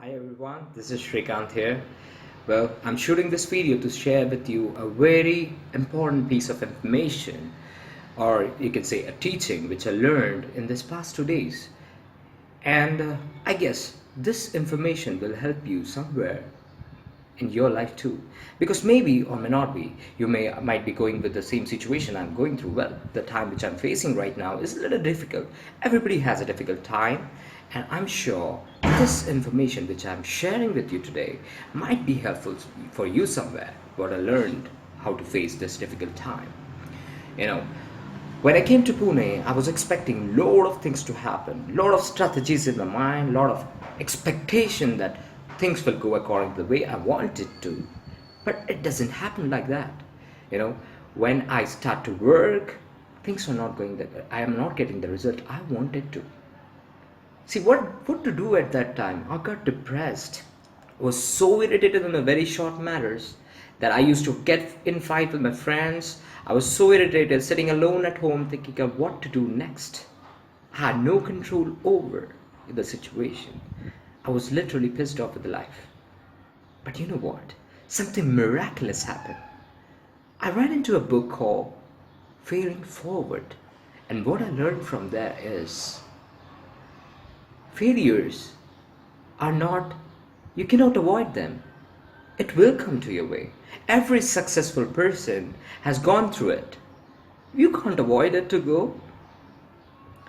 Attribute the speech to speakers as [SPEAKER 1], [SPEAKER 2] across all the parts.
[SPEAKER 1] Hi everyone, this is Shrikant here. Well, I'm shooting this video to share with you a very important piece of information, or you could say a teaching which I learned in this past 2 days. And I guess this information will help you somewhere in your life too, because maybe or may not be you might be going with the same situation I'm going through. Well, the time which I'm facing right now is a little difficult. Everybody has a difficult time, and I'm sure this information which I'm sharing with you today might be helpful for you somewhere, what I learned how to face this difficult time. you know when I came to Pune, I was expecting lot of things to happen, lot of strategies in my mind, lot of expectation that things will go according to the way I want it to. But it doesn't happen like that. You know, when I start to work, things are not going that I am not getting the result I wanted to. See what to do at that time? I got depressed, was so irritated in a very short matters that I used to get in fight with my friends. I was so irritated sitting alone at home thinking of what to do next. I had no control over the situation. I was literally pissed off with life. But you know what? Something miraculous happened. I read into a book called Failing Forward, and what I learned from there is failures are not, you cannot avoid them. It will come to your way. Every successful person has gone through it. You can't avoid it to go.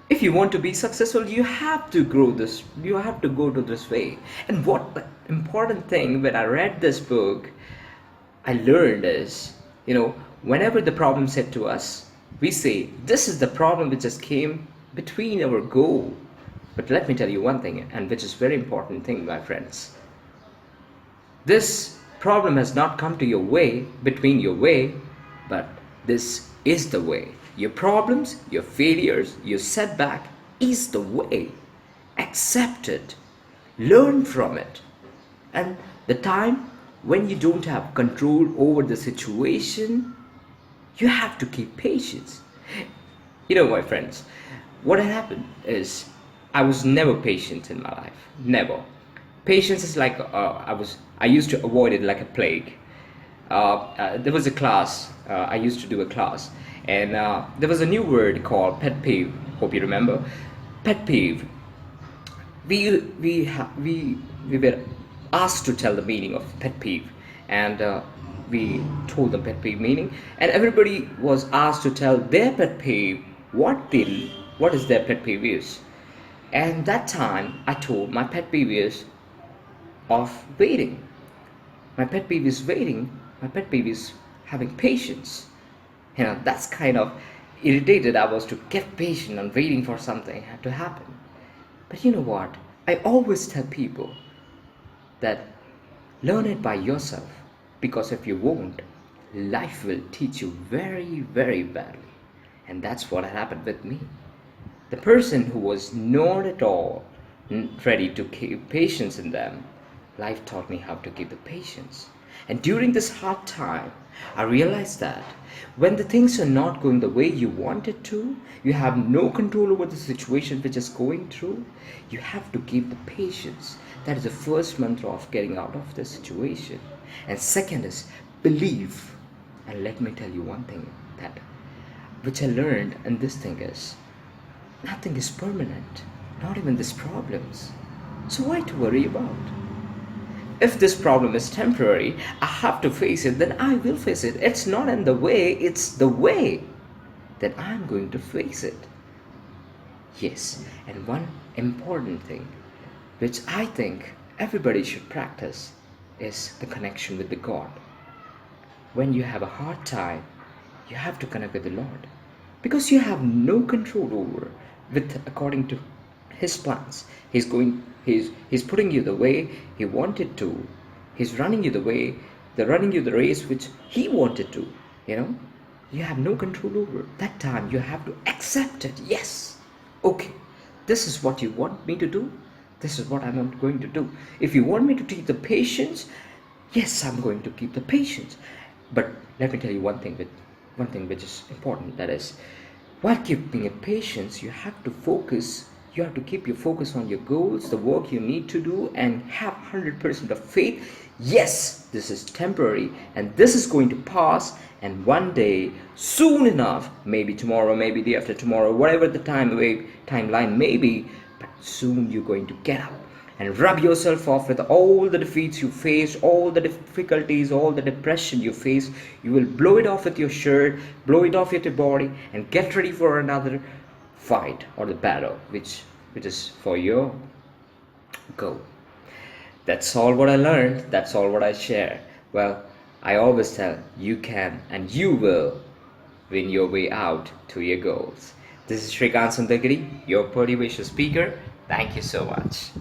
[SPEAKER 1] If you want to be successful, you have to grow this, you have to go to this way. And what the important thing when I read this book, I learned is, whenever the problem said to us, we say, this is the problem which just came between our goal. But let me tell you one thing, and which is very important thing, my friends. This problem has not come to your way, between your way, but this is the way. Your problems, your failures, your setback is the way. Accept it. Learn from it. And the time when you don't have control over the situation, you have to keep patience. My friends, what had happened is I was never patient in my life. Never. Patience is like I used to avoid it like a plague. There was a class, I used to do a class, and there was a new word called pet peeve. Hope you remember. Pet peeve. We were asked to tell the meaning of pet peeve, and we told the pet peeve meaning, and everybody was asked to tell their pet peeve, what is their pet peeve is. And that time I told my pet peeve is of waiting. My pet peeve is waiting. My pet peeve is having patience. That's kind of irritated I was to get patient and waiting for something to happen. But you know what? I always tell people that learn it by yourself, because if you won't, life will teach you very, very badly. And that's what happened with me. The person who was not at all ready to keep patience in them, life taught me how to keep the patience. And during this hard time, I realized that when the things are not going the way you want it to, you have no control over the situation which is going through, you have to keep the patience. That is the first mantra of getting out of the situation. And second is believe. And let me tell you one thing that which I learned, and this thing is, nothing is permanent, not even these problems. So why to worry about? If this problem is temporary, I have to face it, then I will face it. It's not in the way, it's the way that I'm going to face it. Yes, and one important thing which I think everybody should practice is the connection with the God. When you have a hard time, you have to connect with the Lord, because you have no control over with according to his plans. He's putting you the way he wanted to. He's running you the race which he wanted to. You have no control over that time. You have to accept it. Yes, okay, this is what you want me to do, this is what I'm going to do. If you want me to teach the patience, yes, I'm going to keep the patience. But let me tell you one thing which is important, that is, while keeping a patience, you have to focus You have to keep your focus on your goals, the work you need to do, and have 100% of faith. Yes, this is temporary and this is going to pass, and one day, soon enough, maybe tomorrow, maybe the after tomorrow, whatever the timeline may be, but soon you're going to get up and rub yourself off with all the defeats you faced, all the difficulties, all the depression you face. You will blow it off with your shirt, blow it off with your body, and get ready for another fight or the battle, which is for your goal. That's all what I learned. That's all what I share. Well, I always tell you can and you will win your way out to your goals. This is Shrikant Sundergiri, your motivational speaker. Thank you so much.